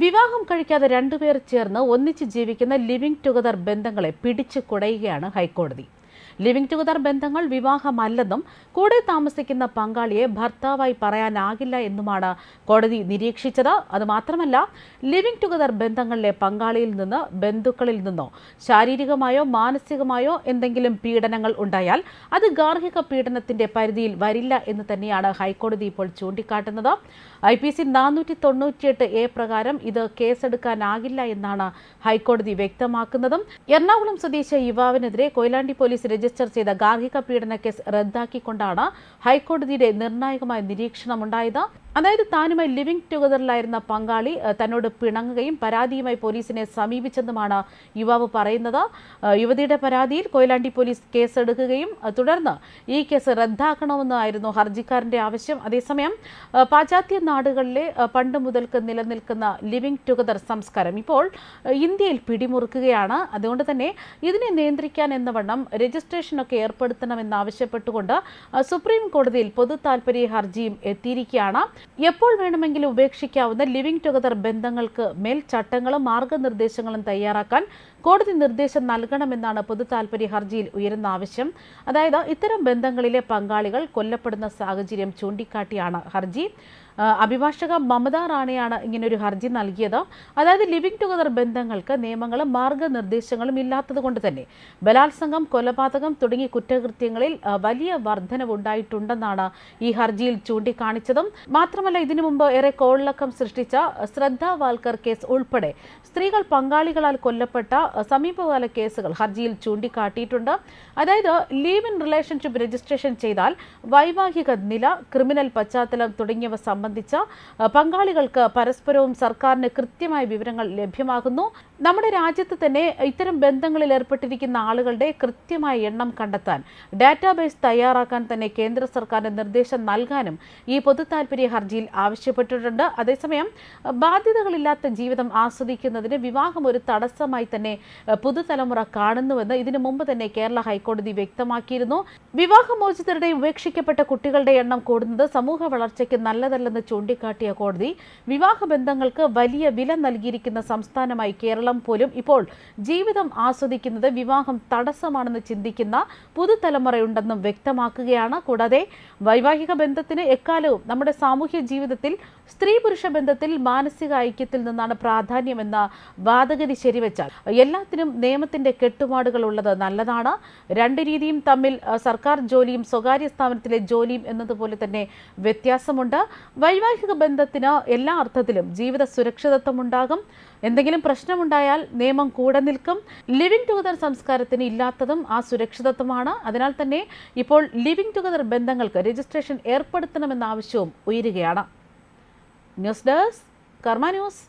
വിവാഹം കഴിക്കാതെ രണ്ടുപേർ ചേർന്ന് ഒന്നിച്ച് ജീവിക്കുന്ന ലിവിംഗ് ടുഗദർ ബന്ധങ്ങളെ പിടിച്ചു കുടയുകയാണ് ഹൈക്കോടതി. ലിവിംഗ് ടുഗദർ ബന്ധങ്ങൾ വിവാഹമല്ലെന്നും കൂടെ താമസിക്കുന്ന പങ്കാളിയെ ഭർത്താവായി പറയാനാകില്ല എന്നുമാണ് കോടതി നിരീക്ഷിച്ചത്. അതുമാത്രമല്ല, ലിവിംഗ് ടുഗദർ ബന്ധങ്ങളിലെ പങ്കാളിയിൽ നിന്ന് ബന്ധുക്കളിൽ നിന്നോ ശാരീരികമായോ മാനസികമായോ എന്തെങ്കിലും പീഡനങ്ങൾ ഉണ്ടായാൽ അത് ഗാർഹിക പീഡനത്തിന്റെ പരിധിയിൽ വരില്ല എന്ന് തന്നെയാണ് ഹൈക്കോടതി ഇപ്പോൾ ചൂണ്ടിക്കാട്ടുന്നത്. IPC 498A പ്രകാരം ഇത് കേസെടുക്കാനാകില്ല എന്നാണ് ഹൈക്കോടതി വ്യക്തമാക്കുന്നതും. എറണാകുളം സ്വദേശി യുവാവിനെതിരെ കൊയിലാണ്ടി പോലീസ് രജിസ്റ്റർ ചെയ്ത ഗാർഹിക പീഡന കേസ് റദ്ദാക്കിക്കൊണ്ടാണ് ഹൈക്കോടതിയുടെ നിർണായകമായ നിരീക്ഷണമുണ്ടായത്. അതായത്, താനുമായി ലിവിംഗ് ടുഗദറിലായിരുന്ന പങ്കാളി തന്നോട് പിണങ്ങുകയും പരാതിയുമായി പോലീസിനെ സമീപിച്ചെന്നുമാണ് യുവാവ് പറയുന്നത്. യുവതിയുടെ പരാതിയിൽ കൊയിലാണ്ടി പോലീസ് കേസെടുക്കുകയും തുടർന്ന് ഈ കേസ് റദ്ദാക്കണമെന്നായിരുന്നു ഹർജിക്കാരന്റെ ആവശ്യം. അതേസമയം പാശ്ചാത്യ നാടുകളിലെ പണ്ട് മുതൽക്ക് നിലനിൽക്കുന്ന ലിവിംഗ് ടുഗദർ സംസ്കാരം ഇപ്പോൾ ഇന്ത്യയിൽ പിടിമുറുക്കുകയാണ്. അതുകൊണ്ട് തന്നെ ഇതിനെ നിയന്ത്രിക്കാൻ എന്നവണ്ണം രജിസ്ട്രേഷനൊക്കെ ഏർപ്പെടുത്തണമെന്നാവശ്യപ്പെട്ടുകൊണ്ട് സുപ്രീം കോടതിയിൽ പൊതു താൽപര്യ ഹർജിയും എത്തിയിരിക്കുകയാണ്. എപ്പോൾ വേണമെങ്കിലും ഉപേക്ഷിക്കാവുന്ന ലിവിംഗ് ടുഗദർ ബന്ധങ്ങൾക്ക് മേൽ ചട്ടങ്ങളും മാർഗനിർദ്ദേശങ്ങളും തയ്യാറാക്കാൻ കോടതി നിർദ്ദേശം നൽകണമെന്നാണ് പൊതു താൽപര്യ ഹർജിയിൽ ഉയരുന്ന ആവശ്യം. അതായത്, ഇത്തരം ബന്ധങ്ങളിലെ പങ്കാളികൾ കൊല്ലപ്പെടുന്ന സാഹചര്യം ചൂണ്ടിക്കാട്ടിയാണ് ഹർജി. അഭിഭാഷക മമത റാണിയാണ് ഇങ്ങനൊരു ഹർജി നൽകിയത്. അതായത്, ലിവിംഗ് ടുഗദർ ബന്ധങ്ങൾക്ക് നിയമങ്ങളും മാർഗനിർദ്ദേശങ്ങളും ഇല്ലാത്തത് കൊണ്ട് തന്നെ ബലാത്സംഗം, കൊലപാതകം തുടങ്ങിയ കുറ്റകൃത്യങ്ങളിൽ വലിയ വർധനവുണ്ടായിട്ടുണ്ടെന്നാണ് ഈ ഹർജിയിൽ ചൂണ്ടിക്കാണിച്ചതും. മാത്രമല്ല, ഇതിനു മുമ്പ് ഏറെ കോളിളക്കം സൃഷ്ടിച്ച ശ്രദ്ധ വാൽക്കർ കേസ് ഉൾപ്പെടെ സ്ത്രീകൾ പങ്കാളികളാൽ കൊല്ലപ്പെട്ട സമീപകാല കേസുകൾ ഹർജിയിൽ ചൂണ്ടിക്കാട്ടിയിട്ടുണ്ട്. അതായത്, ലീവ് ഇൻ റിലേഷൻഷിപ്പ് രജിസ്ട്രേഷൻ ചെയ്താൽ വൈവാഹിക നില, ക്രിമിനൽ പശ്ചാത്തലം തുടങ്ങിയവ സംബന്ധിച്ച പങ്കാളികൾക്ക് പരസ്പരവും സർക്കാരിന് കൃത്യമായ വിവരങ്ങൾ ലഭ്യമാകുന്നു. നമ്മുടെ രാജ്യത്ത് തന്നെ ഇത്തരം ബന്ധങ്ങളിൽ ഏർപ്പെട്ടിരിക്കുന്ന ആളുകളുടെ കൃത്യമായ എണ്ണം കണ്ടെത്താൻ ഡാറ്റാബേസ് തയ്യാറാക്കാൻ തന്നെ കേന്ദ്ര സർക്കാരിന് നിർദ്ദേശം നൽകാനും ഈ പൊതു താൽപര്യ ഹർജിയിൽ ആവശ്യപ്പെട്ടിട്ടുണ്ട്. അതേസമയം, ബാധ്യതകളില്ലാത്ത ജീവിതം ആസ്വദിക്കുന്നതിന് വിവാഹം ഒരു തടസ്സമായി തന്നെ പുതുതലമുറ കാണുന്നുവെന്ന് ഇതിനു മുമ്പ് തന്നെ കേരള ഹൈക്കോടതി വ്യക്തമാക്കിയിരുന്നു. വിവാഹമോചിതരുടെ ഉപേക്ഷിക്കപ്പെട്ട കുട്ടികളുടെ എണ്ണം കൂടുന്നത് സമൂഹ വളർച്ചയ്ക്ക് നല്ലതല്ലെന്ന് ചൂണ്ടിക്കാട്ടിയ കോടതി, വിവാഹബന്ധങ്ങൾക്ക് വലിയ വില നൽകിയിരിക്കുന്ന സംസ്ഥാനമായി കേരളം പോലും ഇപ്പോൾ ജീവിതം ആസ്വദിക്കുന്നത് വിവാഹം തടസ്സമാണെന്ന് ചിന്തിക്കുന്ന പുതുതലമുറയുണ്ടെന്നും വ്യക്തമാക്കുകയാണ്. കൂടാതെ, വൈവാഹിക ബന്ധത്തിന് എക്കാലവും നമ്മുടെ സാമൂഹ്യ ജീവിതത്തിൽ സ്ത്രീ പുരുഷ ബന്ധത്തിൽ മാനസിക ഐക്യത്തിൽ നിന്നാണ് പ്രാധാന്യമെന്ന വാദഗതി ശരിവെച്ചാൽ എല്ലാത്തിനും നിയമത്തിന്റെ കെട്ടുപാടുകൾ ഉള്ളത് നല്ലതാണ്. രണ്ട് രീതിയും തമ്മിൽ സർക്കാർ ജോലിയും സ്വകാര്യ സ്ഥാപനത്തിലെ ജോലിയും എന്നതുപോലെ തന്നെ വ്യത്യാസമുണ്ട്. വൈവാഹിക ബന്ധത്തിന് എല്ലാ അർത്ഥത്തിലും ജീവിത സുരക്ഷിതത്വം ഉണ്ടാകും. എന്തെങ്കിലും പ്രശ്നമുണ്ടായാൽ നിയമം കൂടെ നിൽക്കും. ലിവിംഗ് ടുഗദർ സംസ്കാരത്തിന് ഇല്ലാത്തതും ആ സുരക്ഷിതത്വമാണ്. അതിനാൽ തന്നെ ഇപ്പോൾ ലിവിംഗ് ടുഗദർ ബന്ധങ്ങൾക്ക് രജിസ്ട്രേഷൻ ഏർപ്പെടുത്തണമെന്ന ആവശ്യവും ഉയരുകയാണ്. ന്യൂസ് ഡെസ്ക് കർമ്മ ന്യൂസ്.